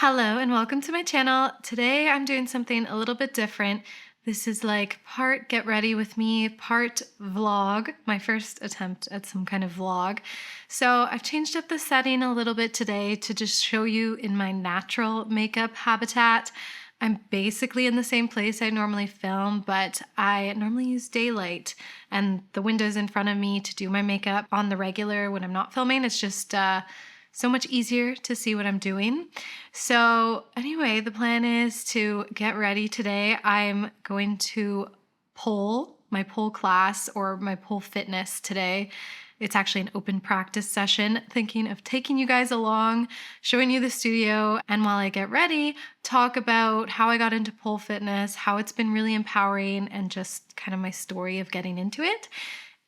Hello and welcome to my channel. Today I'm doing something a little bit different. This is like part get ready with me, part vlog, my first attempt at some kind of vlog. So I've changed up the setting a little bit today to just show you in my natural makeup habitat. I'm basically in the same place I normally film, but I normally use daylight and the windows in front of me to do my makeup on the regular when I'm not filming. It's just so much easier to see what I'm doing. So anyway, the plan is to get ready today. I'm going to my pole class or my pole fitness today. It's actually an open practice session, thinking of taking you guys along, showing you the studio, and while I get ready, talk about how I got into pole fitness, how it's been really empowering, and just kind of my story of getting into it.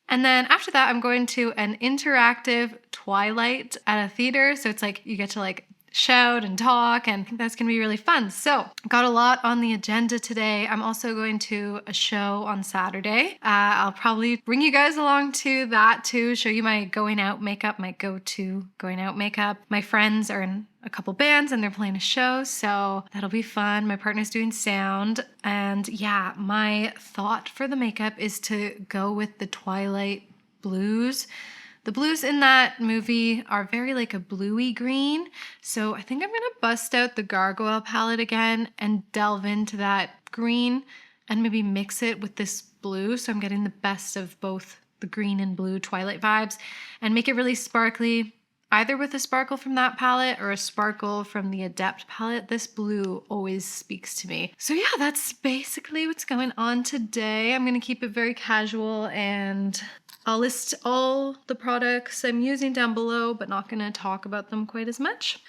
And then after that, I'm going to an interactive Twilight at a theater. So it's like you get to like shout and talk, and I think that's gonna be really fun. So got a lot on the agenda today. I'm also going to a show on Saturday. I'll probably bring you guys along to that too, show you my going out makeup, my go-to going out makeup. My friends are in a couple bands and they're playing a show, so that'll be fun. My partner's doing sound, and yeah, my thought for the makeup is to go with the Twilight blues. The blues in that movie are very like a bluey green, so I think I'm gonna bust out the Gargoyle palette again and delve into that green and maybe mix it with this blue, so I'm getting the best of both the green and blue Twilight vibes, and make it really sparkly, either with a sparkle from that palette or a sparkle from the Adept palette. This blue always speaks to me. So yeah, that's basically what's going on today. I'm gonna keep it very casual, and I'll list all the products I'm using down below, but not gonna talk about them quite as much.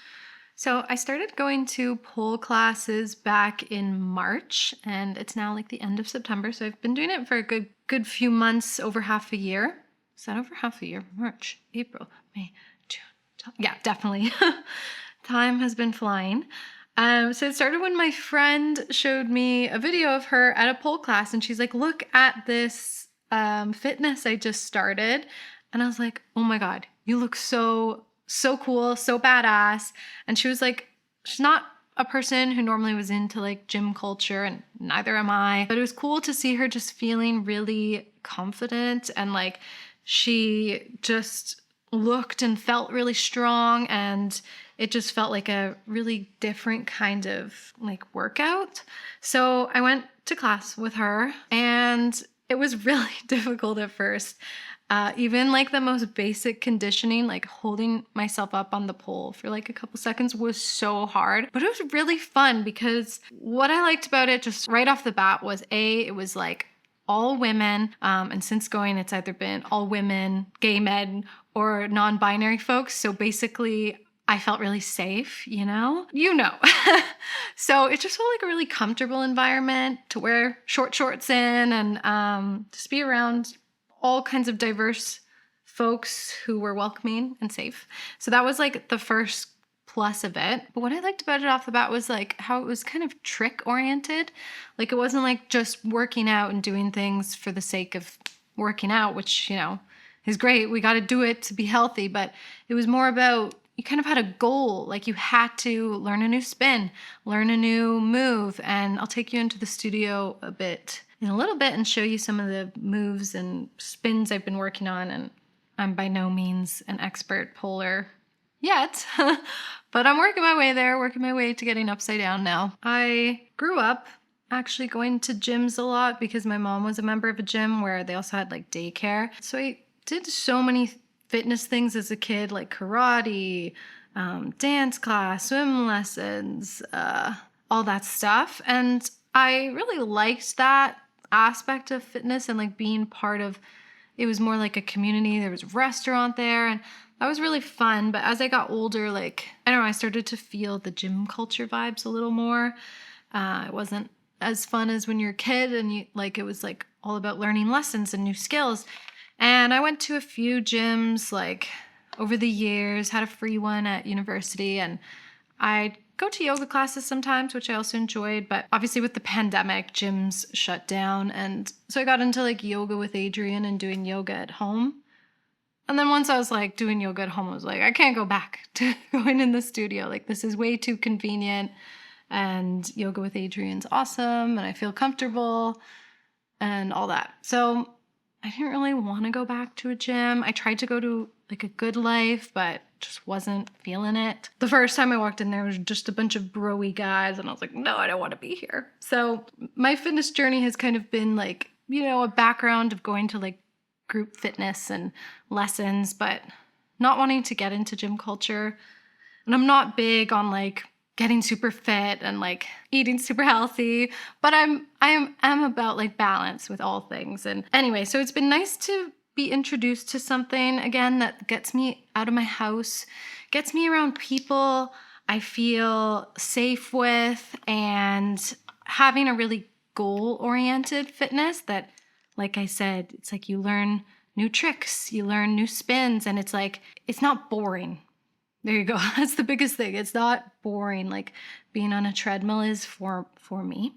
So I started going to pole classes back in March, and it's now like the end of September. So I've been doing it for a good few months, over half a year. Is that over half a year? March, April, May, June. Yeah, definitely. Time has been flying. So it started when my friend showed me a video of her at a pole class, and she's like, look at this fitness I just started. And I was like, oh my God, you look so cool, so badass. And she was like, she's not a person who normally was into like gym culture, and neither am I, but it was cool to see her just feeling really confident, and like she just looked and felt really strong, and it just felt like a really different kind of like workout. So I went to class with her, and it was really difficult at first. Even like the most basic conditioning, like holding myself up on the pole for like a couple seconds, was so hard. But it was really fun, because what I liked about it just right off the bat was it was like all women. And since going, it's either been all women, gay men, or non-binary folks. So basically, I felt really safe, you know? So it just felt like a really comfortable environment to wear short shorts in, and just be around all kinds of diverse folks who were welcoming and safe. So that was like the first plus of it. But what I liked about it off the bat was like how it was kind of trick oriented. Like it wasn't like just working out and doing things for the sake of working out, which, you know, is great. We got to do it to be healthy. But it was more about, you kind of had a goal, like you had to learn a new spin, learn a new move. And I'll take you into the studio in a little bit and show you some of the moves and spins I've been working on. And I'm by no means an expert poler yet, but I'm working my way there, working my way to getting upside down now. I grew up actually going to gyms a lot because my mom was a member of a gym where they also had like daycare. So I did so many fitness things as a kid, like karate, dance class, swim lessons, all that stuff. And I really liked that aspect of fitness, and like being part of, it was more like a community. There was a restaurant there, and that was really fun. But as I got older, like, I don't know, I started to feel the gym culture vibes a little more. It wasn't as fun as when you're a kid, and it was like all about learning lessons and new skills. And I went to a few gyms like over the years, had a free one at university, and I'd go to yoga classes sometimes, which I also enjoyed. But obviously with the pandemic, gyms shut down. And so I got into like yoga with Adrian and doing yoga at home. And then once I was like doing yoga at home, I was like, I can't go back to going in the studio. Like, this is way too convenient. And yoga with Adrienne's awesome. And I feel comfortable and all that. So I didn't really want to go back to a gym. I tried to go to like a Good Life, but just wasn't feeling it. The first time I walked in there was just a bunch of bro-y guys, and I was like, no, I don't want to be here. So my fitness journey has kind of been like, you know, a background of going to like group fitness and lessons, but not wanting to get into gym culture. And I'm not big on like getting super fit and like eating super healthy, but I am about like balance with all things. And anyway, so it's been nice to be introduced to something again that gets me out of my house, gets me around people I feel safe with, and having a really goal-oriented fitness that, like I said, it's like you learn new tricks, you learn new spins, and it's like, it's not boring. There you go. That's the biggest thing. It's not boring like being on a treadmill is for me.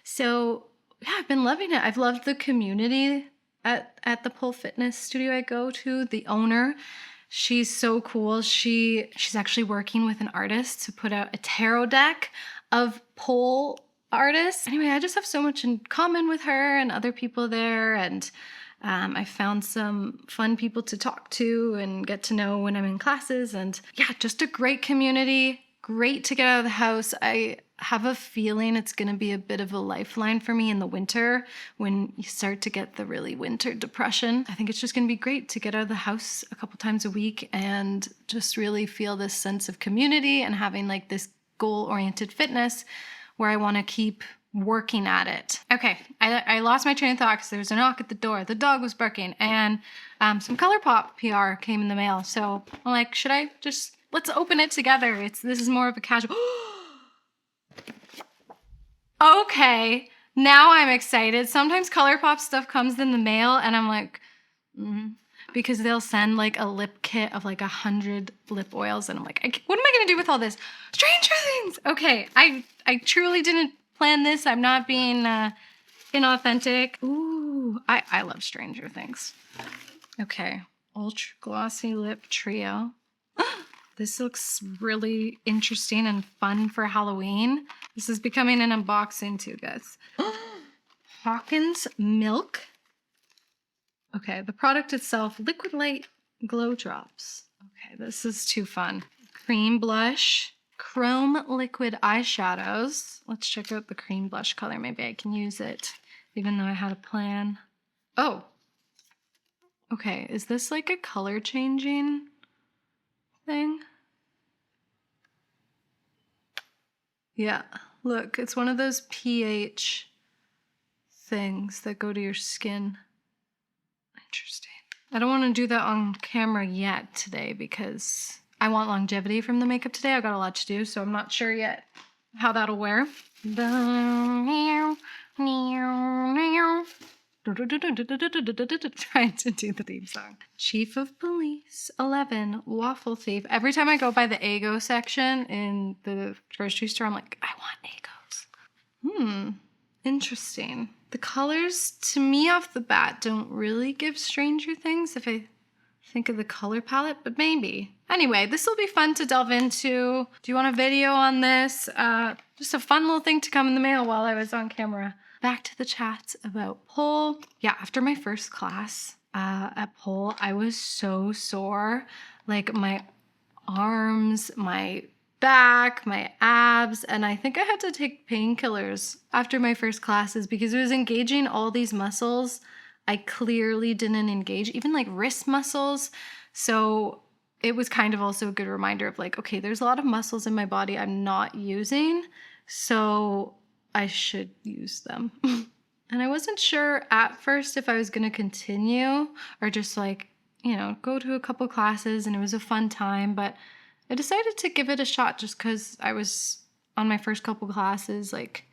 So yeah, I've been loving it. I've loved the community at the pole fitness studio I go to. The owner, she's so cool. She's actually working with an artist to put out a tarot deck of pole artists. Anyway, I just have so much in common with her and other people there, and I found some fun people to talk to and get to know when I'm in classes. And yeah, just a great community. Great to get out of the house. I have a feeling it's going to be a bit of a lifeline for me in the winter when you start to get the really winter depression. I think it's just going to be great to get out of the house a couple times a week and just really feel this sense of community and having like this goal-oriented fitness where I want to keep working at it. Okay, I lost my train of thought because there was a knock at the door. The dog was barking, and some ColourPop PR came in the mail. So I'm like, should I just, let's open it together. This is more of a casual. Okay, now I'm excited. Sometimes ColourPop stuff comes in the mail, and I'm like, because they'll send like a lip kit of like 100 lip oils, and I'm like, what am I gonna do with all this? Stranger Things. Okay, I truly didn't plan this. I'm not being inauthentic. Ooh, I love Stranger Things. Okay, Ultra Glossy Lip Trio. This looks really interesting and fun for Halloween. This is becoming an unboxing too, guys. Hawkins Milk. Okay, the product itself, Liquid Light Glow Drops. Okay, this is too fun. Cream blush, chrome liquid eyeshadows. Let's check out the cream blush color. Maybe I can use it, even though I had a plan. Oh, okay, is this like a color changing thing? Yeah, look, it's one of those pH things that go to your skin. Interesting. I don't want to do that on camera yet today because I want longevity from the makeup today. I've got a lot to do, so I'm not sure yet how that'll wear. Trying to do the theme song. Chief of Police 11 Waffle Thief. Every time I go by the Eggo section in the grocery store, I'm like, I want Eggos. Interesting. The colors, to me off the bat, don't really give Stranger Things if I think of the color palette, but maybe. Anyway, this will be fun to delve into. Do you want a video on this? Just a fun little thing to come in the mail while I was on camera. Back to the chat about pole. Yeah, after my first class at pole, I was so sore. Like my arms, my back, my abs, and I think I had to take painkillers after my first classes because it was engaging all these muscles I clearly didn't engage, even like wrist muscles. So it was kind of also a good reminder of like, okay, there's a lot of muscles in my body I'm not using, so I should use them. And I wasn't sure at first if I was going to continue or just like, you know, go to a couple classes, and it was a fun time, but I decided to give it a shot just because I was on my first couple classes. Like,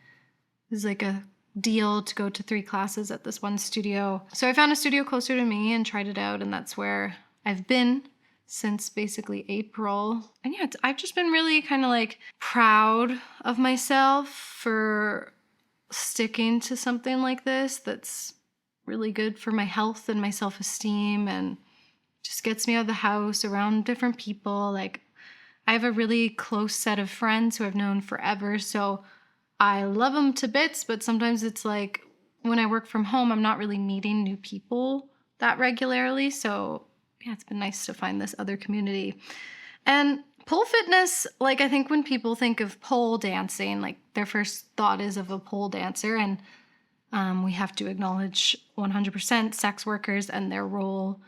it was like a deal to go to 3 classes at this one studio. So I found a studio closer to me and tried it out, and that's where I've been since basically April. And yeah, I've just been really kind of like proud of myself for sticking to something like this that's really good for my health and my self-esteem. And Just gets me out of the house, around different people. Like, I have a really close set of friends who I've known forever, so I love them to bits, but sometimes it's like when I work from home, I'm not really meeting new people that regularly. So yeah, it's been nice to find this other community. And pole fitness, like I think when people think of pole dancing, like their first thought is of a pole dancer. And we have to acknowledge 100% sex workers and their role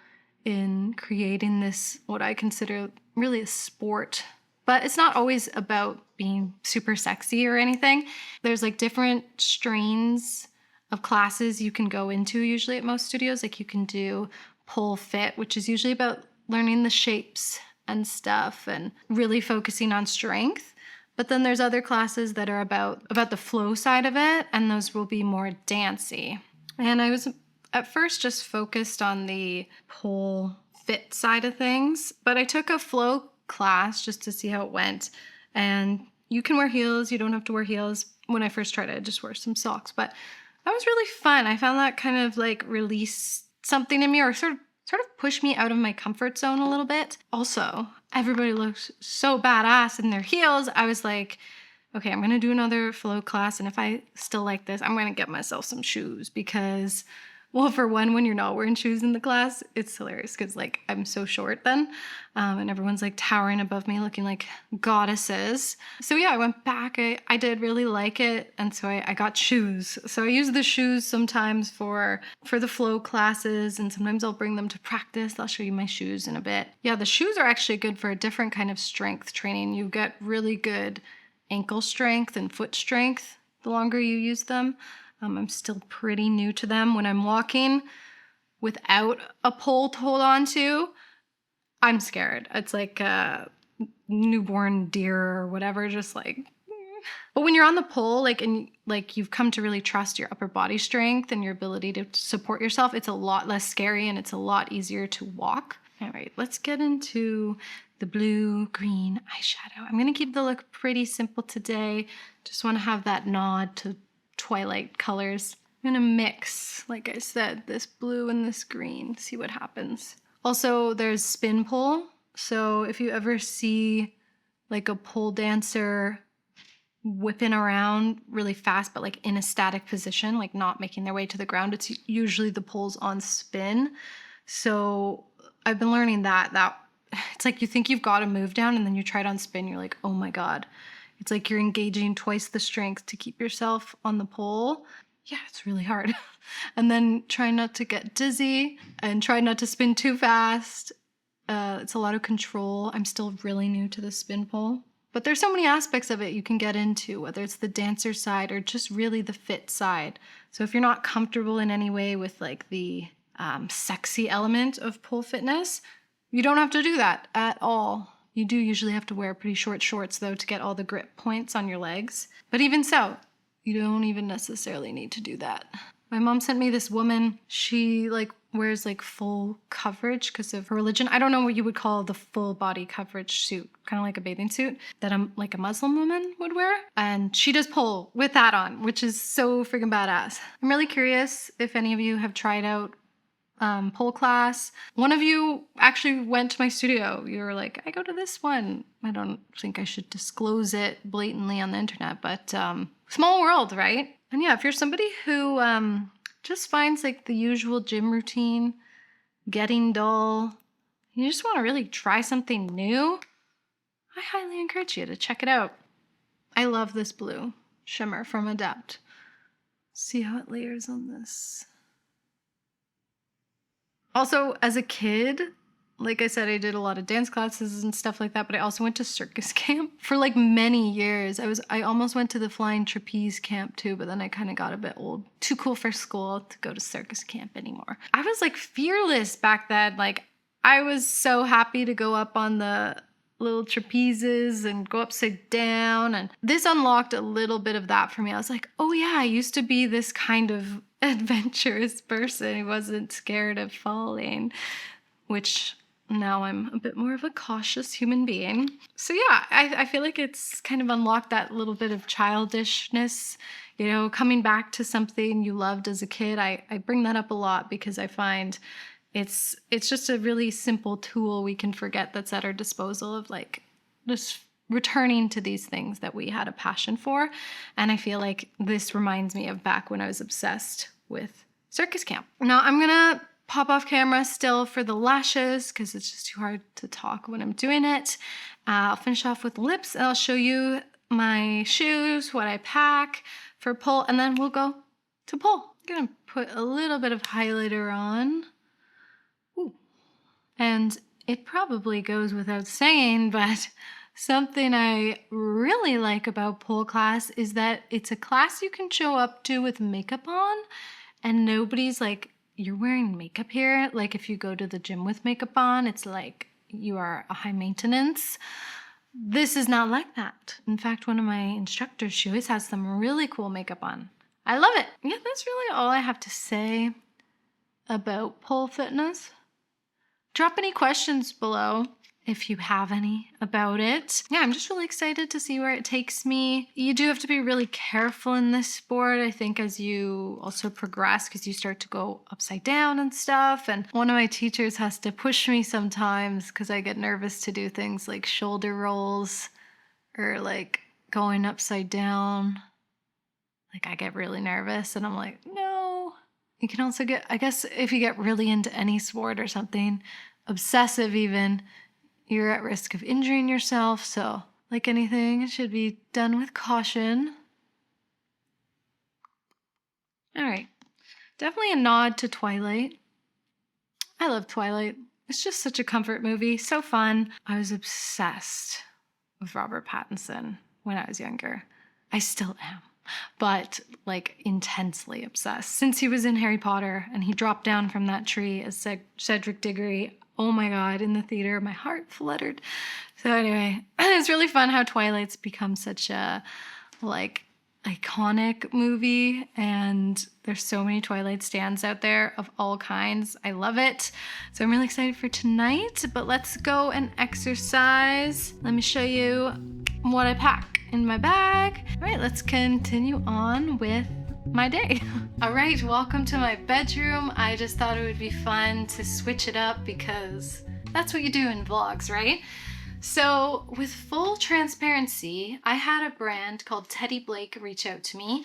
in creating this, what I consider really a sport. But it's not always about being super sexy or anything. There's like different strains of classes you can go into usually at most studios. Like you can do pole fit, which is usually about learning the shapes and stuff and really focusing on strength. But then there's other classes that are about the flow side of it, and those will be more dancey. And I was at first just focused on the pole fit side of things, but I took a flow class just to see how it went. And you can wear heels, you don't have to wear heels. When I first tried it, I just wore some socks, but that was really fun. I found that kind of like release something in me, or sort of pushed me out of my comfort zone a little bit. Also, everybody looks so badass in their heels. I was like, okay, I'm gonna do another flow class, and if I still like this, I'm gonna get myself some shoes because, well, for one, when you're not wearing shoes in the class, it's hilarious because like I'm so short then, and everyone's like towering above me looking like goddesses. So yeah, I went back. I did really like it, and so I got shoes. So I use the shoes sometimes for the flow classes, and sometimes I'll bring them to practice. I'll show you my shoes in a bit. Yeah, the shoes are actually good for a different kind of strength training. You get really good ankle strength and foot strength the longer you use them. I'm still pretty new to them. When I'm walking without a pole to hold on to, I'm scared. It's like a newborn deer or whatever, just like. But when you're on the pole, and you've come to really trust your upper body strength and your ability to support yourself, it's a lot less scary and it's a lot easier to walk. All right, let's get into the blue-green eyeshadow. I'm gonna keep the look pretty simple today. Just wanna have that nod to Twilight colors. I'm gonna mix, like I said, this blue and this green, see what happens. Also, there's spin pole. So if you ever see like a pole dancer whipping around really fast, but like in a static position, like not making their way to the ground, it's usually the pole's on spin. So I've been learning that it's like you think you've got a move down and then you try it on spin, you're like, oh my God. It's like you're engaging twice the strength to keep yourself on the pole. Yeah, it's really hard. And then try not to get dizzy and try not to spin too fast. It's a lot of control. I'm still really new to the spin pole. But there's so many aspects of it you can get into, whether it's the dancer side or just really the fit side. So if you're not comfortable in any way with like the sexy element of pole fitness, you don't have to do that at all. You do usually have to wear pretty short shorts, though, to get all the grip points on your legs. But even so, you don't even necessarily need to do that. My mom sent me this woman. She wears full coverage because of her religion. I don't know what you would call the full body coverage suit, kind of like a bathing suit that a Muslim woman would wear. And she does pole with that on, which is so freaking badass. I'm really curious if any of you have tried out pole class. One of you actually went to my studio. You were like, I go to this one. I don't think I should disclose it blatantly on the internet, but small world, right? And yeah, if you're somebody who just finds the usual gym routine getting dull, you just want to really try something new, I highly encourage you to check it out. I love this blue shimmer from Adept. See how it layers on this. Also, as a kid, like I said, I did a lot of dance classes and stuff like that, but I also went to circus camp for many years. I almost went to the flying trapeze camp too, but then I kind of got a bit old. Too cool for school to go to circus camp anymore. I was fearless back then. I was so happy to go up on the little trapezes and go upside down, and this unlocked a little bit of that for me. I was like, oh yeah, I used to be this kind of adventurous person who wasn't scared of falling, which now I'm a bit more of a cautious human being. So yeah, I feel like it's kind of unlocked that little bit of childishness, coming back to something you loved as a kid. I bring that up a lot because I find it's just a really simple tool we can forget that's at our disposal of like just returning to these things that we had a passion for. And I feel like this reminds me of back when I was obsessed with circus camp. Now I'm gonna pop off camera still for the lashes because it's just too hard to talk when I'm doing it. I'll finish off with the lips and I'll show you my shoes, what I pack for pull, and then we'll go to pull. I'm gonna put a little bit of highlighter on. Ooh. And it probably goes without saying, but something I really like about pole class is that it's a class you can show up to with makeup on and nobody's like, you're wearing makeup here. Like if you go to the gym with makeup on, it's like you are a high maintenance. This is not like that. In fact, one of my instructors, she always has some really cool makeup on. I love it. Yeah, that's really all I have to say about pole fitness. Drop any questions below if you have any about it. Yeah, I'm just really excited to see where it takes me. You do have to be really careful in this sport, I think, as you also progress because you start to go upside down and stuff. And one of my teachers has to push me sometimes because I get nervous to do things like shoulder rolls or like going upside down. Like I get really nervous and I'm like, no. You can also get, I guess if you get really into any sport or something, obsessive even, you're at risk of injuring yourself. So like anything, it should be done with caution. All right. Definitely a nod to Twilight. I love Twilight. It's just such a comfort movie. So fun. I was obsessed with Robert Pattinson when I was younger. I still am. But like intensely obsessed. Since he was in Harry Potter and he dropped down from that tree as Cedric Diggory, oh my God, in the theater, my heart fluttered. So anyway, it's really fun how Twilight's become such a like iconic movie, and there's so many Twilight stands out there of all kinds. I love it. So I'm really excited for tonight, but let's go and exercise. Let me show you what I pack in my bag. All right, let's continue on with my day. All right, welcome to my bedroom. I just thought it would be fun to switch it up because that's what you do in vlogs, right? So with full transparency, I had a brand called Teddy Blake reach out to me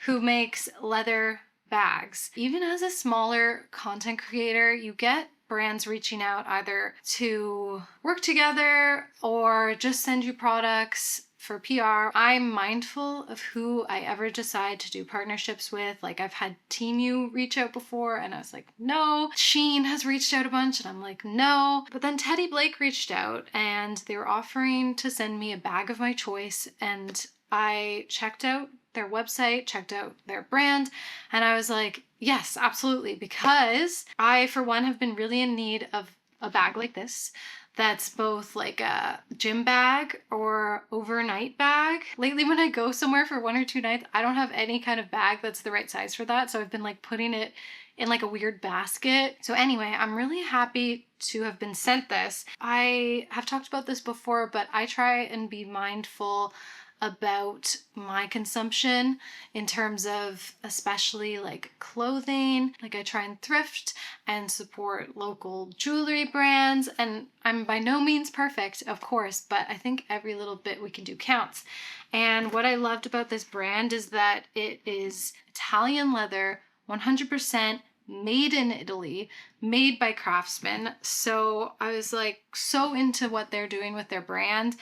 who makes leather bags. Even as a smaller content creator, you get brands reaching out either to work together or just send you products for PR. I'm mindful of who I ever decide to do partnerships with. Like I've had Temu reach out before and I was like, no. Shein has reached out a bunch and I'm like, no. But then Teddy Blake reached out and they were offering to send me a bag of my choice, and I checked out their website, checked out their brand, and I was like, yes, absolutely, because I, for one, have been really in need of a bag like this that's both like a gym bag or overnight bag. Lately, when I go somewhere for 1 or 2 nights, I don't have any kind of bag that's the right size for that, so I've been like putting it in like a weird basket. So anyway, I'm really happy to have been sent this. I have talked about this before, but I try and be mindful about my consumption in terms of especially like clothing. Like I try and thrift and support local jewelry brands, and I'm by no means perfect, of course, but I think every little bit we can do counts. And what I loved about this brand is that it is Italian leather, 100% made in Italy, made by craftsmen. So I was like so into what they're doing with their brand.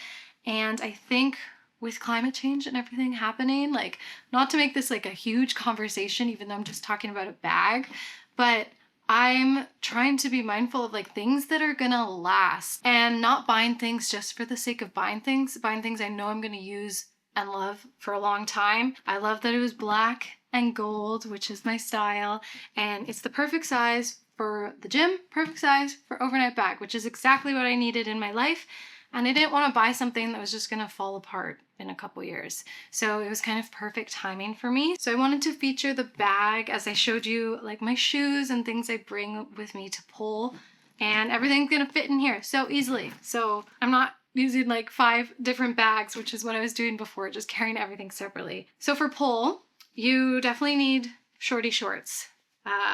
And I think with climate change and everything happening, like, not to make this like a huge conversation, even though I'm just talking about a bag, but I'm trying to be mindful of like things that are gonna last and not buying things just for the sake of buying things I know I'm gonna use and love for a long time. I love that it was black and gold, which is my style, and it's the perfect size for the gym, perfect size for overnight bag, which is exactly what I needed in my life. And I didn't want to buy something that was just going to fall apart in a couple years. So it was kind of perfect timing for me. So I wanted to feature the bag as I showed you like my shoes and things I bring with me to pull. And everything's going to fit in here so easily. So I'm not using like 5 different bags, which is what I was doing before, just carrying everything separately. So for pull, you definitely need shorty shorts.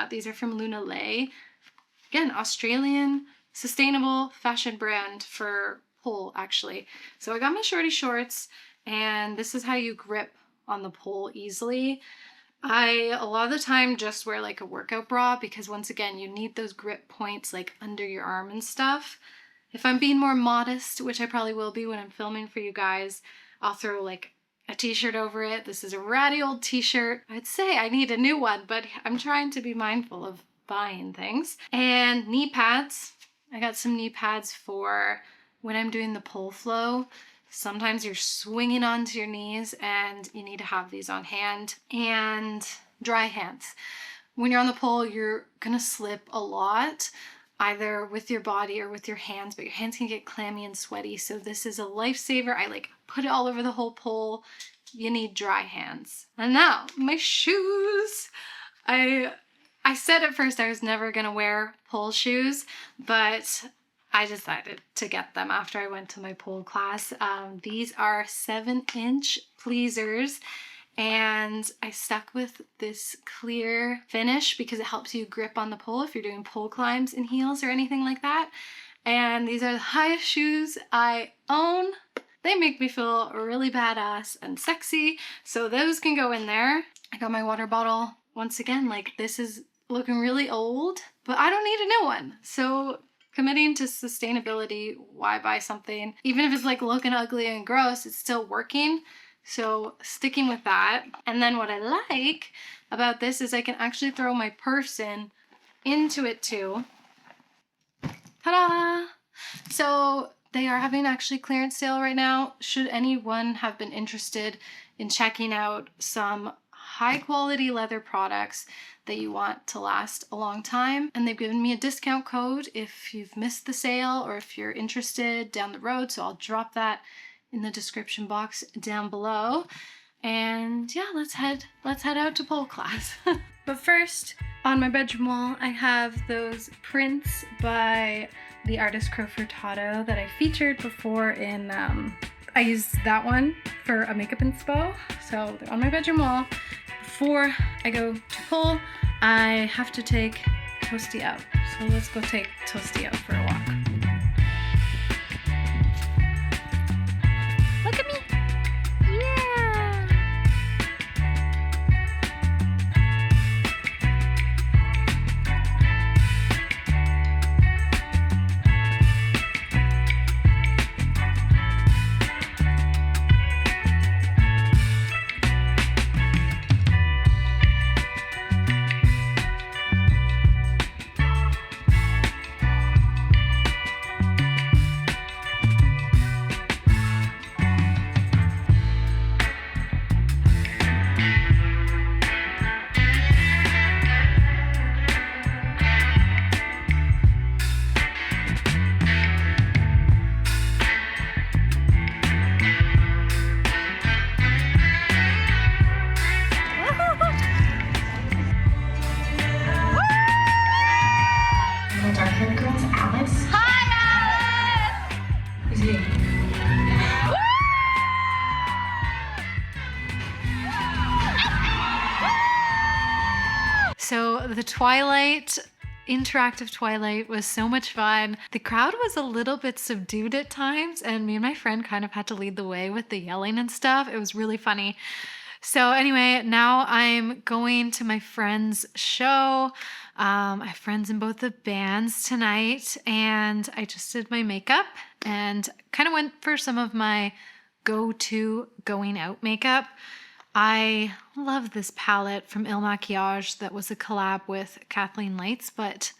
These are from Luna Lay. again, Australian sustainable fashion brand for pole, actually. So I got my shorty shorts, and this is how you grip on the pole easily. I, a lot of the time, just wear like a workout bra because once again, you need those grip points like under your arm and stuff. If I'm being more modest, which I probably will be when I'm filming for you guys, I'll throw like a t-shirt over it. This is a ratty old t-shirt. I'd say I need a new one, but I'm trying to be mindful of buying things. And knee pads. I got some knee pads for when I'm doing the pole flow. Sometimes you're swinging onto your knees and you need to have these on hand. And dry hands. When you're on the pole, you're gonna slip a lot, either with your body or with your hands, but your hands can get clammy and sweaty. So this is a lifesaver. I like put it all over the whole pole. You need dry hands. And now my shoes. I said at first I was never gonna wear pole shoes, but I decided to get them after I went to my pole class. These are 7-inch pleasers, and I stuck with this clear finish because it helps you grip on the pole if you're doing pole climbs in heels or anything like that. And these are the highest shoes I own. They make me feel really badass and sexy, so those can go in there. I got my water bottle. Once again, like, this is looking really old, but I don't need a new one. So committing to sustainability, why buy something? Even if it's like looking ugly and gross, it's still working. So sticking with that. And then what I like about this is I can actually throw my purse into it too. Ta-da! So they are having actually clearance sale right now. Should anyone have been interested in checking out some high quality leather products that you want to last a long time, and they've given me a discount code if you've missed the sale or if you're interested down the road, so I'll drop that in the description box down below. And yeah, let's head out to pole class. But first, on my bedroom wall, I have those prints by the artist Crow Furtado that I featured before in, I used that one for a makeup inspo, so they're on my bedroom wall. Before I go to pole, I have to take Toasty out. So let's go take Toasty out for a walk. Look at me! Yeah! So the Twilight, interactive Twilight was so much fun. The crowd was a little bit subdued at times, and me and my friend kind of had to lead the way with the yelling and stuff. It was really funny. So anyway, now I'm going to my friend's show. I have friends in both the bands tonight, and I just did my makeup and kind of went for some of my go-to going out makeup. I love this palette from Il Maquillage that was a collab with Kathleen Lights, but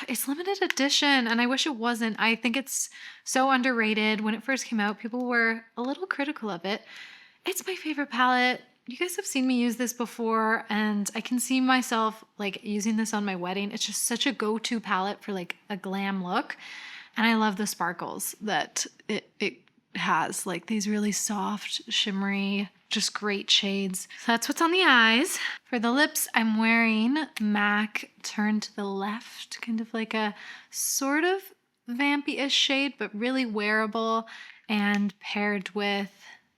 it's limited edition and I wish it wasn't. I think it's so underrated. When it first came out, people were a little critical of it. It's my favorite palette. You guys have seen me use this before, and I can see myself like using this on my wedding. It's just such a go-to palette for like a glam look. And I love the sparkles that it has, like these really soft, shimmery, just great shades. So that's what's on the eyes. For the lips, I'm wearing MAC Turn to the Left, kind of like a sort of vampy-ish shade, but really wearable, and paired with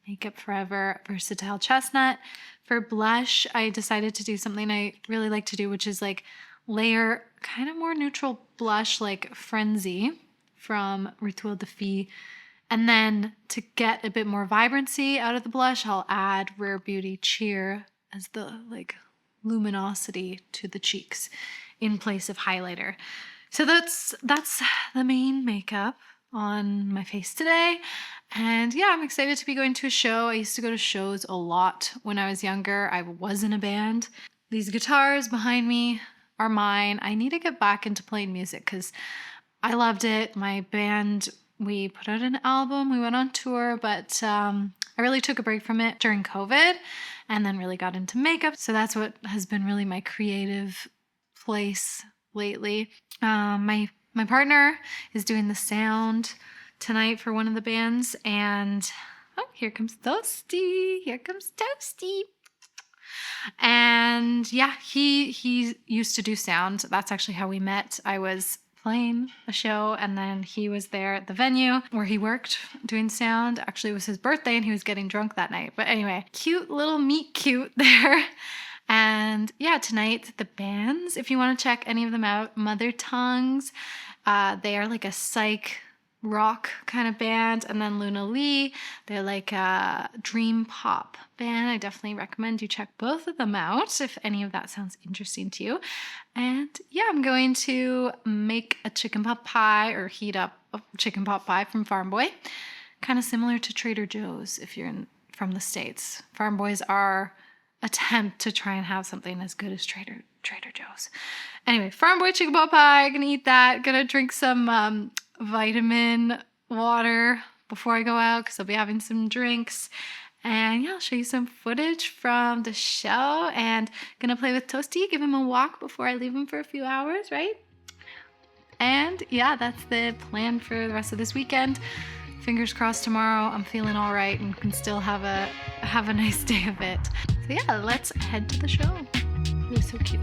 Makeup Forever Versatile Chestnut. For blush, I decided to do something I really like to do, which is like layer kind of more neutral blush like Frenzy from Rituel de Fille. And then to get a bit more vibrancy out of the blush, I'll add Rare Beauty Cheer as the like luminosity to the cheeks in place of highlighter. So that's the main makeup on my face today. And yeah, I'm excited to be going to a show. I used to go to shows a lot when I was younger. I was in a band. These guitars behind me are mine. I need to get back into playing music because I loved it. My band, we put out an album, we went on tour, but I really took a break from it during COVID and then really got into makeup. So that's what has been really my creative place lately. My partner is doing the sound tonight for one of the bands, and oh, here comes Toasty. Here comes Toasty. And yeah, he used to do sound. That's actually how we met. I was playing a show and then he was there at the venue where he worked doing sound. Actually, it was his birthday and he was getting drunk that night. But anyway, cute little meet cute there. And yeah, tonight the bands, if you want to check any of them out, Mother Tongues, they are like a psych rock kind of band. And then Luna Lee, they're like a dream pop band. I definitely recommend you check both of them out if any of that sounds interesting to you. And yeah, I'm going to make a chicken pot pie or heat up a chicken pot pie from Farm Boy, kind of similar to Trader Joe's if you're from the States. Farm Boy's are attempt to try and have something as good as Trader Joe's. Anyway, Farm Boy chicken pot pie, gonna eat that. Gonna drink some vitamin water before I go out because I'll be having some drinks. And yeah, I'll show you some footage from the show and gonna play with Toasty, give him a walk before I leave him for a few hours, right? And yeah, that's the plan for the rest of this weekend. Fingers crossed tomorrow I'm feeling all right and can still have a nice day of it. So yeah, let's head to the show. It was so cute.